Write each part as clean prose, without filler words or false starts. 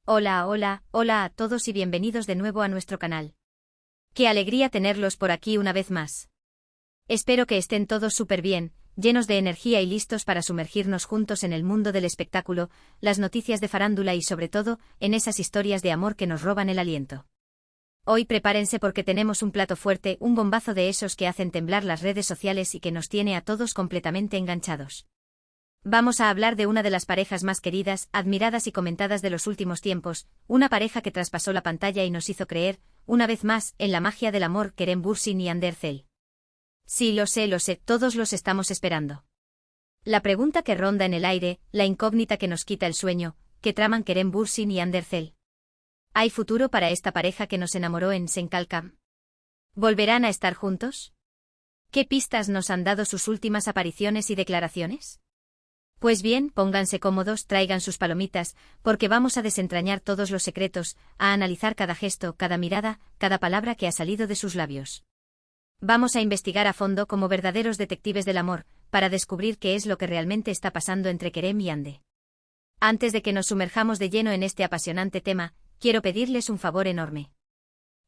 Hola, hola, hola a todos y bienvenidos de nuevo a nuestro canal. Qué alegría tenerlos por aquí una vez más. Espero que estén todos súper bien, llenos de energía y listos para sumergirnos juntos en el mundo del espectáculo, las noticias de farándula y sobre todo, en esas historias de amor que nos roban el aliento. Hoy prepárense porque tenemos un plato fuerte, un bombazo de esos que hacen temblar las redes sociales y que nos tiene a todos completamente enganchados. Vamos a hablar de una de las parejas más queridas, admiradas y comentadas de los últimos tiempos, una pareja que traspasó la pantalla y nos hizo creer, una vez más, en la magia del amor, Kerem Bürsin y Hande Erçel. Sí, lo sé, todos los estamos esperando. La pregunta que ronda en el aire, la incógnita que nos quita el sueño, que traman Kerem Bürsin y Hande Erçel. ¿Hay futuro para esta pareja que nos enamoró en Senkalkam? ¿Volverán a estar juntos? ¿Qué pistas nos han dado sus últimas apariciones y declaraciones? Pues bien, pónganse cómodos, traigan sus palomitas, porque vamos a desentrañar todos los secretos, a analizar cada gesto, cada mirada, cada palabra que ha salido de sus labios. Vamos a investigar a fondo como verdaderos detectives del amor, para descubrir qué es lo que realmente está pasando entre Kerem y Hande. Antes de que nos sumerjamos de lleno en este apasionante tema, quiero pedirles un favor enorme.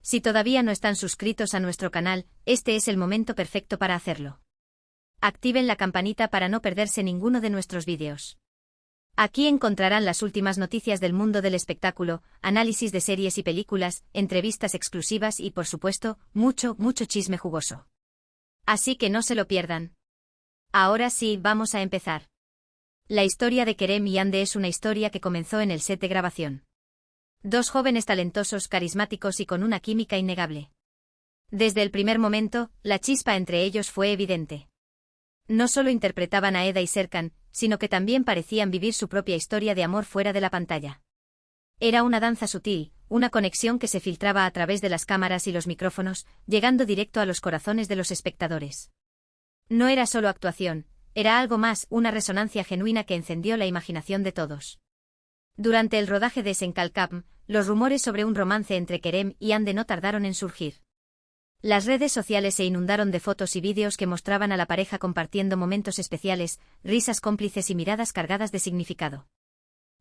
Si todavía no están suscritos a nuestro canal, este es el momento perfecto para hacerlo. Activen la campanita para no perderse ninguno de nuestros vídeos. Aquí encontrarán las últimas noticias del mundo del espectáculo, análisis de series y películas, entrevistas exclusivas y, por supuesto, mucho chisme jugoso. Así que no se lo pierdan. Ahora sí, vamos a empezar. La historia de Kerem y Hande es una historia que comenzó en el set de grabación. Dos jóvenes talentosos, carismáticos y con una química innegable. Desde el primer momento, la chispa entre ellos fue evidente. No solo interpretaban a Eda y Serkan, sino que también parecían vivir su propia historia de amor fuera de la pantalla. Era una danza sutil, una conexión que se filtraba a través de las cámaras y los micrófonos, llegando directo a los corazones de los espectadores. No era solo actuación, era algo más, una resonancia genuina que encendió la imaginación de todos. Durante el rodaje de Senkalkam, los rumores sobre un romance entre Kerem y Hande no tardaron en surgir. Las redes sociales se inundaron de fotos y vídeos que mostraban a la pareja compartiendo momentos especiales, risas cómplices y miradas cargadas de significado.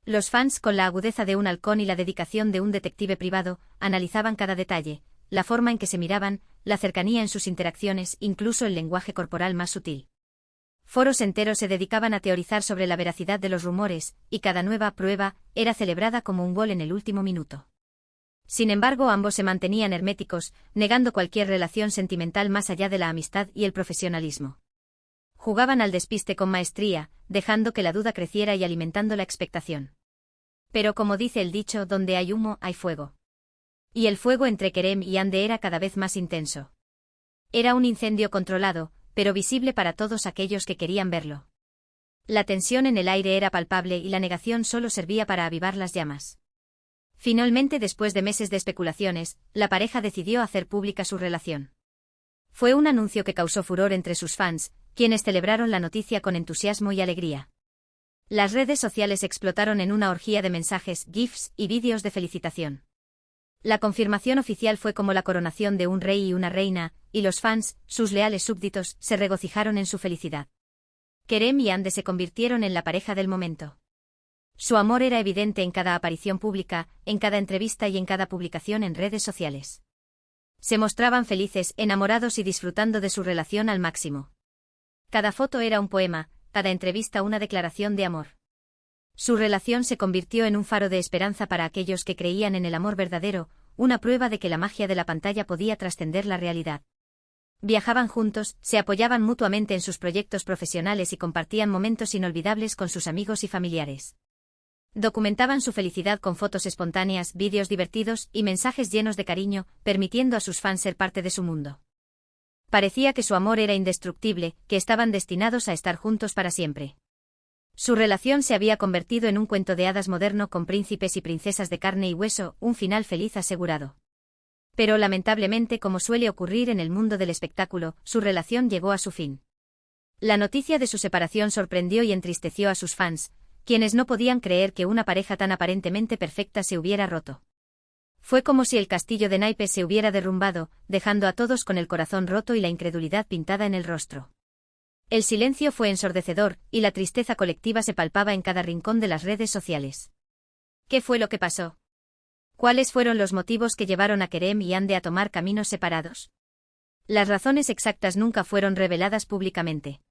Los fans, con la agudeza de un halcón y la dedicación de un detective privado, analizaban cada detalle, la forma en que se miraban, la cercanía en sus interacciones, incluso el lenguaje corporal más sutil. Foros enteros se dedicaban a teorizar sobre la veracidad de los rumores, y cada nueva prueba era celebrada como un gol en el último minuto. Sin embargo, ambos se mantenían herméticos, negando cualquier relación sentimental más allá de la amistad y el profesionalismo. Jugaban al despiste con maestría, dejando que la duda creciera y alimentando la expectación. Pero como dice el dicho, donde hay humo, hay fuego. Y el fuego entre Kerem y Hande era cada vez más intenso. Era un incendio controlado, pero visible para todos aquellos que querían verlo. La tensión en el aire era palpable y la negación solo servía para avivar las llamas. Finalmente, después de meses de especulaciones, la pareja decidió hacer pública su relación. Fue un anuncio que causó furor entre sus fans, quienes celebraron la noticia con entusiasmo y alegría. Las redes sociales explotaron en una orgía de mensajes, GIFs y vídeos de felicitación. La confirmación oficial fue como la coronación de un rey y una reina, y los fans, sus leales súbditos, se regocijaron en su felicidad. Kerem y Hande se convirtieron en la pareja del momento. Su amor era evidente en cada aparición pública, en cada entrevista y en cada publicación en redes sociales. Se mostraban felices, enamorados y disfrutando de su relación al máximo. Cada foto era un poema, cada entrevista una declaración de amor. Su relación se convirtió en un faro de esperanza para aquellos que creían en el amor verdadero, una prueba de que la magia de la pantalla podía trascender la realidad. Viajaban juntos, se apoyaban mutuamente en sus proyectos profesionales y compartían momentos inolvidables con sus amigos y familiares. Documentaban su felicidad con fotos espontáneas, vídeos divertidos y mensajes llenos de cariño, permitiendo a sus fans ser parte de su mundo. Parecía que su amor era indestructible, que estaban destinados a estar juntos para siempre. Su relación se había convertido en un cuento de hadas moderno con príncipes y princesas de carne y hueso, un final feliz asegurado. Pero lamentablemente, como suele ocurrir en el mundo del espectáculo, su relación llegó a su fin. La noticia de su separación sorprendió y entristeció a sus fans, quienes no podían creer que una pareja tan aparentemente perfecta se hubiera roto. Fue como si el castillo de naipes se hubiera derrumbado, dejando a todos con el corazón roto y la incredulidad pintada en el rostro. El silencio fue ensordecedor, y la tristeza colectiva se palpaba en cada rincón de las redes sociales. ¿Qué fue lo que pasó? ¿Cuáles fueron los motivos que llevaron a Kerem y Hande a tomar caminos separados? Las razones exactas nunca fueron reveladas públicamente.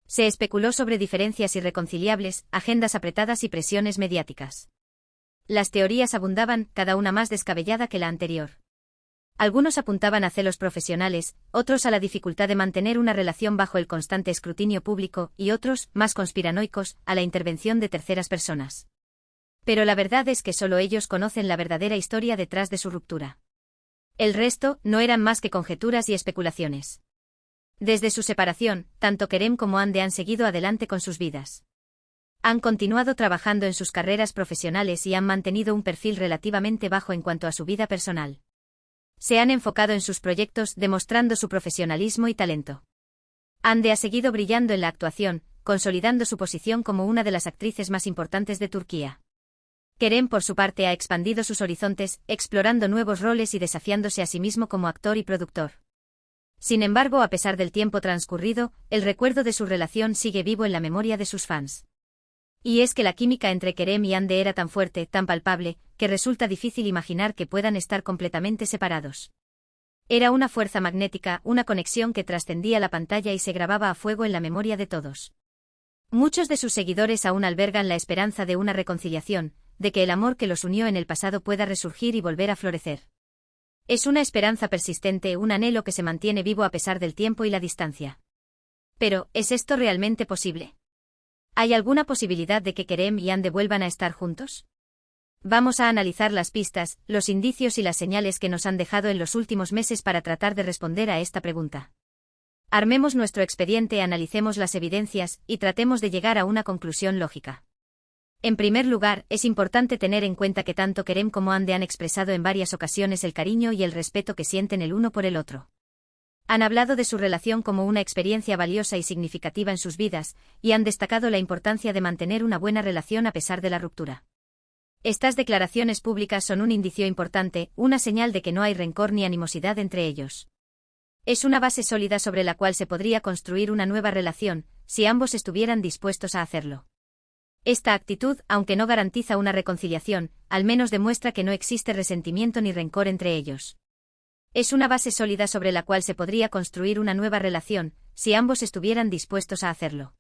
Se especuló sobre diferencias irreconciliables, agendas apretadas y presiones mediáticas. Las teorías abundaban, cada una más descabellada que la anterior. Algunos apuntaban a celos profesionales, otros a la dificultad de mantener una relación bajo el constante escrutinio público, y otros, más conspiranoicos, a la intervención de terceras personas. Pero la verdad es que solo ellos conocen la verdadera historia detrás de su ruptura. El resto no eran más que conjeturas y especulaciones. Desde su separación, tanto Kerem como Hande han seguido adelante con sus vidas. Han continuado trabajando en sus carreras profesionales y han mantenido un perfil relativamente bajo en cuanto a su vida personal. Se han enfocado en sus proyectos, demostrando su profesionalismo y talento. Hande ha seguido brillando en la actuación, consolidando su posición como una de las actrices más importantes de Turquía. Kerem, por su parte, ha expandido sus horizontes, explorando nuevos roles y desafiándose a sí mismo como actor y productor. Sin embargo, a pesar del tiempo transcurrido, el recuerdo de su relación sigue vivo en la memoria de sus fans. Y es que la química entre Kerem y Hande era tan fuerte, tan palpable, que resulta difícil imaginar que puedan estar completamente separados. Era una fuerza magnética, una conexión que trascendía la pantalla y se grababa a fuego en la memoria de todos. Muchos de sus seguidores aún albergan la esperanza de una reconciliación, de que el amor que los unió en el pasado pueda resurgir y volver a florecer. Es una esperanza persistente, un anhelo que se mantiene vivo a pesar del tiempo y la distancia. Pero, ¿es esto realmente posible? ¿Hay alguna posibilidad de que Kerem y Hande vuelvan a estar juntos? Vamos a analizar las pistas, los indicios y las señales que nos han dejado en los últimos meses para tratar de responder a esta pregunta. Armemos nuestro expediente, analicemos las evidencias y tratemos de llegar a una conclusión lógica. En primer lugar, es importante tener en cuenta que tanto Kerem como Hande han expresado en varias ocasiones el cariño y el respeto que sienten el uno por el otro. Han hablado de su relación como una experiencia valiosa y significativa en sus vidas, y han destacado la importancia de mantener una buena relación a pesar de la ruptura. Estas declaraciones públicas son un indicio importante, una señal de que no hay rencor ni animosidad entre ellos. Es una base sólida sobre la cual se podría construir una nueva relación, si ambos estuvieran dispuestos a hacerlo. Esta actitud, aunque no garantiza una reconciliación, al menos demuestra que no existe resentimiento ni rencor entre ellos. Es una base sólida sobre la cual se podría construir una nueva relación, si ambos estuvieran dispuestos a hacerlo.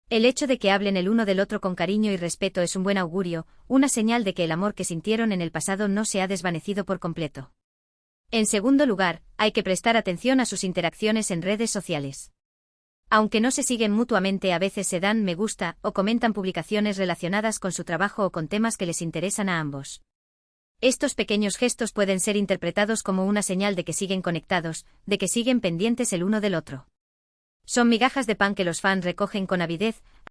El hecho de que hablen el uno del otro con cariño y respeto es un buen augurio, una señal de que el amor que sintieron en el pasado no se ha desvanecido por completo. En segundo lugar, hay que prestar atención a sus interacciones en redes sociales. Aunque no se siguen mutuamente, a veces se dan me gusta o comentan publicaciones relacionadas con su trabajo o con temas que les interesan a ambos. Estos pequeños gestos pueden ser interpretados como una señal de que siguen conectados, de que siguen pendientes el uno del otro. Son migajas de pan que los fans recogen con avidez,